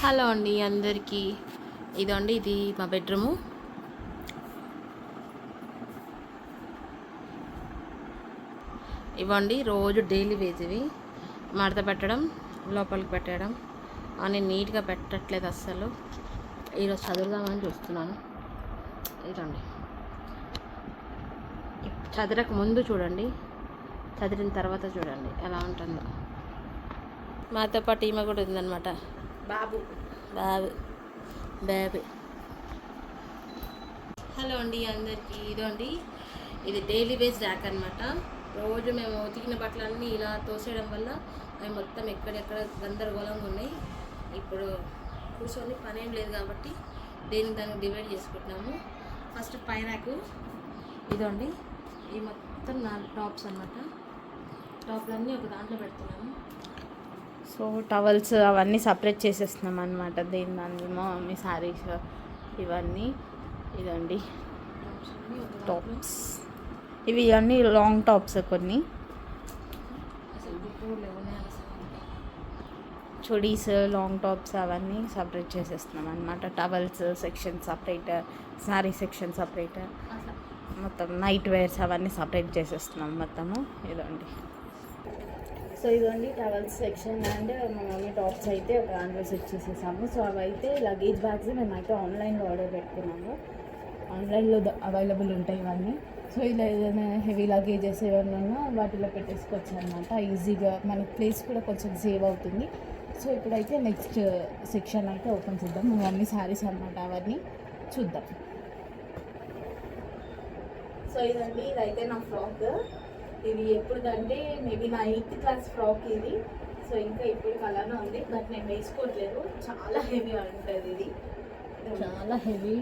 Hello అండి అందరికీ. ఇదండి ఇది మా బెడ్రూము. ఇవ్వండి రోజు డైలీ వేజ్ ఇవి మడత పెట్టడం, లోపలికి పెట్టడం అని నీట్గా పెట్టట్లేదు అస్సలు. ఈరోజు చదువుదామని చూస్తున్నాను. ఇదండి చదరక ముందు చూడండి, చదిరిన తర్వాత చూడండి ఎలా ఉంటుందో. మాతో పాటు ఈమె కూడా ఉందన్నమాట. బాబు బాబు బాబు. హలో అండి అందరికీ. ఇదండి ఇది డైలీ వేజ్ ర్యాక్ అనమాట. రోజు మేము ఉతికిన బట్టలన్నీ ఇలా తోసేయడం వల్ల అవి మొత్తం ఎక్కడెక్కడ గందరగోళంగా ఉన్నాయి. ఇప్పుడు కూర్చొని పని ఏం లేదు కాబట్టి దానికి డివైడ్ చేసుకుంటున్నాము. ఫస్ట్ పై ర్యాకు ఇదండి. ఈ మొత్తం నా టాప్స్ అనమాట. టాప్లన్నీ ఒక దాంట్లో పెడుతున్నాము. సో టవల్స్ అవన్నీ సపరేట్ చేసేస్తున్నాం అనమాట. దానిలో మీ శారీస్ ఇవన్నీ. ఇదండి టాప్స్, ఇవి అన్నీ లాంగ్ టాప్స్. కొన్ని చుడీస్, లాంగ్ టాప్స్ అవన్నీ సపరేట్ చేసేస్తున్నాం అనమాట. Towels section separate, sari section separate, మొత్తం నైట్ వేర్స్ అవన్నీ సపరేట్ చేసేస్తున్నాం మొత్తము. ఇదండి. సో ఇదండి టవల్స్ సెక్షన్. అండ్ మా మమ్మీ టాప్స్ అయితే ఒక దాంట్లో సెట్ చేసేసాము. సో అవైతే లగేజ్ బ్యాగ్స్ మేమైతే ఆన్లైన్లో ఆర్డర్ పెట్టుకున్నాము. ఆన్లైన్లో అవైలబుల్ ఉంటాయి ఇవన్నీ. సో ఇలా ఏదైనా హెవీ లగేజెస్ ఏమైనా ఉన్నా వాటిలో పెట్టేసుకోవచ్చు అనమాట. ఈజీగా మనకి ప్లేస్ కూడా కొంచెం సేవ్ అవుతుంది. సో ఇప్పుడైతే నెక్స్ట్ సెక్షన్ అయితే ఓపెన్ చేద్దాం. మా మమ్మీ శారీస్ అనమాట, అవన్నీ చూద్దాం. సో ఇదండి, ఇదైతే నా ఫ్రాక్. ఇది ఎప్పుడుదంటే మేబీ నా 8th క్లాస్ ఫ్రాక్ ఇది. సో ఇంకా ఇప్పుడు కలర్లో ఉంది, బట్ నేను వేసుకోవట్లేదు. చాలా హెవీ ఉంటుంది ఇది, చాలా హెవీ.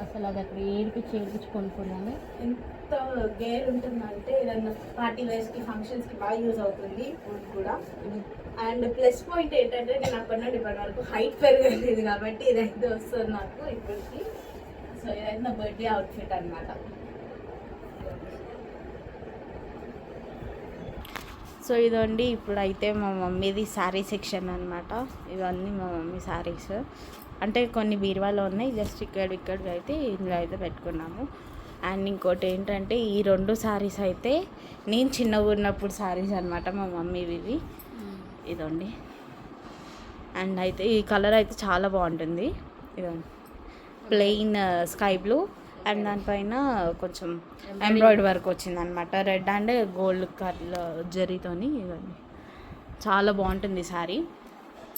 అసలు అది అక్కడ ఏడిపించి కొనుక్కున్నాను. ఎంత గేర్ ఉంటుందంటే ఏదైనా పార్టీ వేర్స్కి, ఫంక్షన్స్కి బాగా యూజ్ అవుతుంది కూడా. అండ్ ప్లస్ పాయింట్ ఏంటంటే నేను అప్పటి నుండి ఇప్పటి వరకు హైట్ పెరగలేదు కాబట్టి ఇదైతే వస్తుంది నాకు ఇప్పటికి. సో ఇదైతే నా బర్త్డే అవుట్ఫిట్ అనమాట. సో ఇదండి ఇప్పుడైతే మా మమ్మీది శారీ సెక్షన్ అనమాట. ఇవన్నీ మా మమ్మీ శారీస్. అంటే కొన్ని బీరువాలో ఉన్నాయి, జస్ట్ ఇక్కడ అయితే ఇందులో అయితే పెట్టుకున్నాము. అండ్ ఇంకోటి ఏంటంటే ఈ 2 శారీస్ అయితే నేను చిన్నగా ఉన్నప్పుడు శారీస్ అనమాట మా మమ్మీవి ఇవి. ఇదండి. అండ్ అయితే ఈ కలర్ అయితే చాలా బాగుంటుంది. ఇదండి ప్లెయిన్ స్కై బ్లూ అండ్ దానిపైన కొంచెం ఎంబ్రాయిడరీ వర్క్ వచ్చిందనమాట. రెడ్ అండ్ గోల్డ్ కలర్ జరీతోని. ఇవన్నీ చాలా బాగుంటుంది శారీ.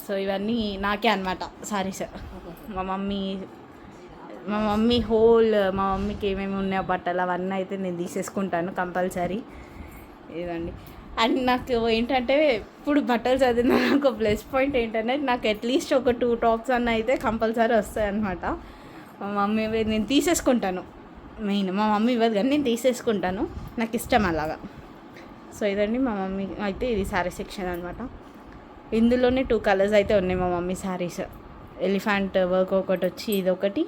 సో ఇవన్నీ నాకే అనమాట శారీస్. మా మమ్మీకి ఏమేమి ఉన్నాయో బట్టలు అవన్నీ అయితే నేను తీసేసుకుంటాను కంపల్సరీ. ఇదండి. అండ్ నాకు ఏంటంటే ఇప్పుడు బట్టలు చదివిన నాకు ప్లస్ పాయింట్ ఏంటంటే నాకు అట్లీస్ట్ ఒక 2 టాప్స్ అన్న అయితే కంపల్సరీ వస్తాయి అనమాట. మా మమ్మీ నేను తీసేసుకుంటాను. మెయిన్ మా మమ్మీ ఇవ్వదు కానీ నేను తీసేసుకుంటాను, నాకు ఇష్టం అలాగా. సో ఇదండి మా మమ్మీ అయితే ఇది శారీ సెక్షన్ అనమాట. ఇందులోనే 2 కలర్స్ అయితే ఉన్నాయి మా మమ్మీ శారీస్. ఎలిఫెంట్ వర్క్ ఒకటి వచ్చి ఇదొకటి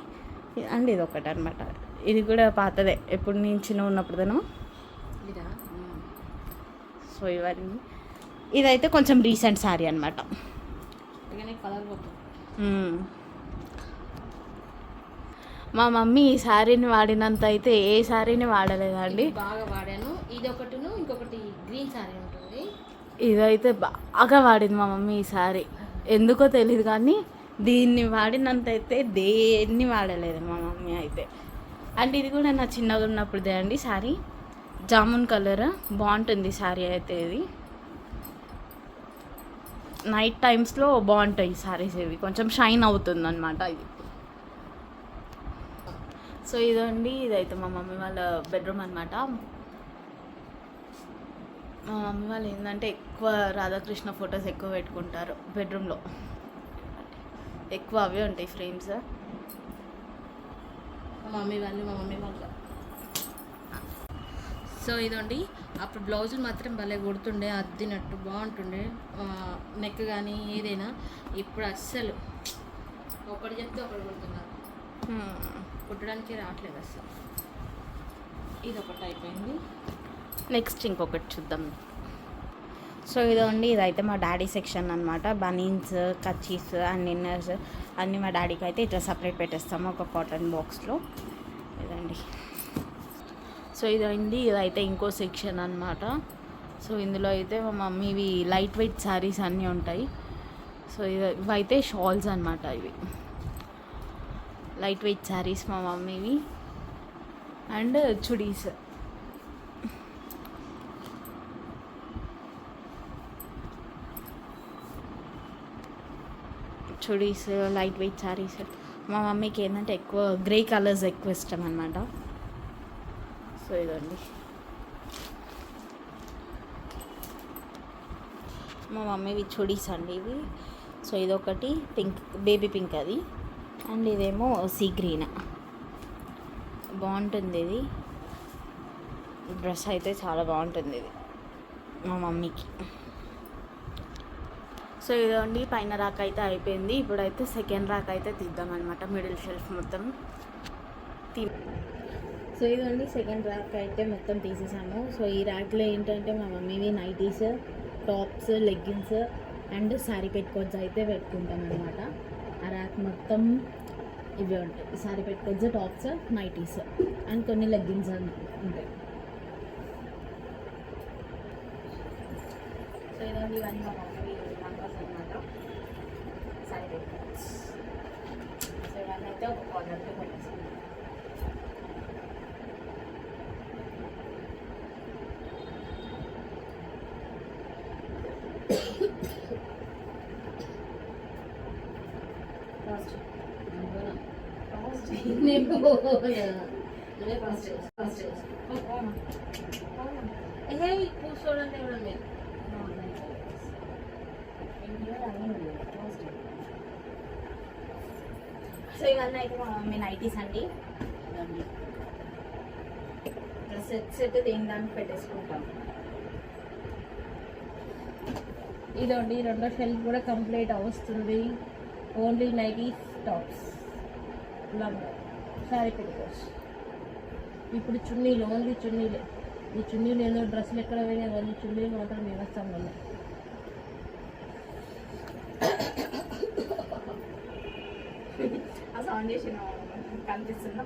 అండ్ ఇదొకటి అనమాట. ఇది కూడా పాతదే, ఎప్పుడు నేను చిన్న ఉన్నప్పుడుదను. సో ఇవన్నీ ఇదైతే కొంచెం రీసెంట్ శారీ అనమాట. మా మమ్మీ ఈ శారీని వాడినంత అయితే ఏ శారీని వాడలేదండి. బాగా వాడాను. ఇది ఒకటిను, ఇంకొకటి గ్రీన్ శారీ ఉంటుంది. ఇదైతే బాగా వాడింది మా మమ్మీ ఈ శారీ. ఎందుకో తెలియదు కానీ దీన్ని వాడినంత అయితే దేన్ని వాడలేదు మా మమ్మీ అయితే. అండ్ ఇది కూడా నా చిన్నగా ఉన్నప్పుడుదే అండి శారీ. జామున్ కలర్ బాగుంటుంది శారీ అయితే. ఇది నైట్ టైమ్స్లో బాగుంటాయి శారీస్. ఇవి కొంచెం షైన్ అవుతుంది అనమాట ఇది. సో ఇదండి, ఇదైతే మా మమ్మీ వాళ్ళ బెడ్రూమ్ అనమాట. మా మమ్మీ వాళ్ళు ఏంటంటే ఎక్కువ రాధాకృష్ణ ఫొటోస్ ఎక్కువ పెట్టుకుంటారు బెడ్రూమ్లో. ఎక్కువ అవే ఉంటాయి ఫ్రేమ్స్. మా మమ్మీ వాళ్ళు. సో ఇదండి, అప్పుడు బ్లౌజులు మాత్రం భలే కుడుతుండే, అద్దినట్టు బాగుంటుండే నెక్ కానీ ఏదైనా. ఇప్పుడు అస్సలు ఒకటి చెప్తే ఒకటి కుడుతున్నారు, కుట్టడానికి రావట్లేదు అసలు. ఇది ఒకటి అయిపోయింది. నెక్స్ట్ ఇంకొకటి చూద్దాం. సో ఇదండి, ఇదైతే మా డాడీ సెక్షన్ అనమాట. బనీన్స్, కచ్చీస్ అండ్ ఇన్నర్స్ అన్నీ మా డాడీకి అయితే ఇట్లా సపరేట్ పెట్టేస్తాము ఒక కాటన్ బాక్స్లో. ఇదండి. సో ఇదైతే ఇంకో సెక్షన్ అనమాట. సో ఇందులో అయితే మా మమ్మీవి లైట్ వెయిట్ శారీస్ అన్నీ ఉంటాయి. సో ఇవైతే షాల్స్ అనమాట. ఇవి లైట్ వెయిట్ శారీస్ మా మమ్మీవి and chudis. Chudis, light weight saris. మా మమ్మీకి ఏంటంటే ఎక్కువ గ్రే కలర్స్ ఎక్కువ ఇష్టం అనమాట. సో ఇదండి మా మమ్మీవి చుడీస్ అండి ఇవి. సో ఇదొకటి పింక్, బేబీ పింక్ అది, అండ్ ఇదేమో సీ గ్రీన్. బాగుంటుంది ఇది డ్రెస్ అయితే, చాలా బాగుంటుంది ఇది మా మమ్మీకి. సో ఇదండి పైన రాక్ అయితే అయిపోయింది. ఇప్పుడైతే సెకండ్ రాక్ అయితే తీద్దామన్నమాట. మిడిల్ షెల్ఫ్ మొత్తం సో ఇదండి సెకండ్ ర్యాక్ అయితే మొత్తం తీసేసాము. సో ఈ ర్యాక్లో ఏంటంటే మా మమ్మీవి nighties, tops, leggings and sari పెట్టుకోవచ్చు అయితే పెట్టుకుంటాం అనమాట. ఆ ర్యాక్ మొత్తం ఇవే ఉంటాయి. శారీ పెట్టుకోవచ్చు, టాప్స్, నైటీస్ అండ్ కొన్ని లెగ్గిన్స్ ఉంటాయి. సో ఇదండి ఇవన్నీ మా మమ్మీ నంబర్స్ అనమాట. శారీ పెట్టుకోవచ్చు. సో ఇవన్నీ అయితే ఒక కార్నర్లో పెట్టేస్తాం. కూర్చోండి ఎవరండి. సో ఇవన్నీ అయితే మా మమ్మీ నైటీస్ అండి. సెట్ దేని దానికి పెట్టేసుకుంటాం. ఇదండి రెండో షెల్ఫ్ కూడా కంప్లీట్ అవుతుంది. ఓన్లీ నైటీస్, టాప్స్, లంగా, శారీ పెట్టుకోవచ్చు. ఇప్పుడు చున్నీలు, ఓన్లీ చున్నీలే. ఈ చున్నీలు ఏదో డ్రెస్సులు ఎక్కడ పోయినా ఓన్లీ చున్నీలు మాత్రం వ్యవస్థ వల్ల. ఆ సౌండ్ చేసిన కనిపిస్తుందా?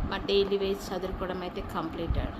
మా డైలీ వేజ్ చదువుకోవడం అయితే కంప్లీటెడ్.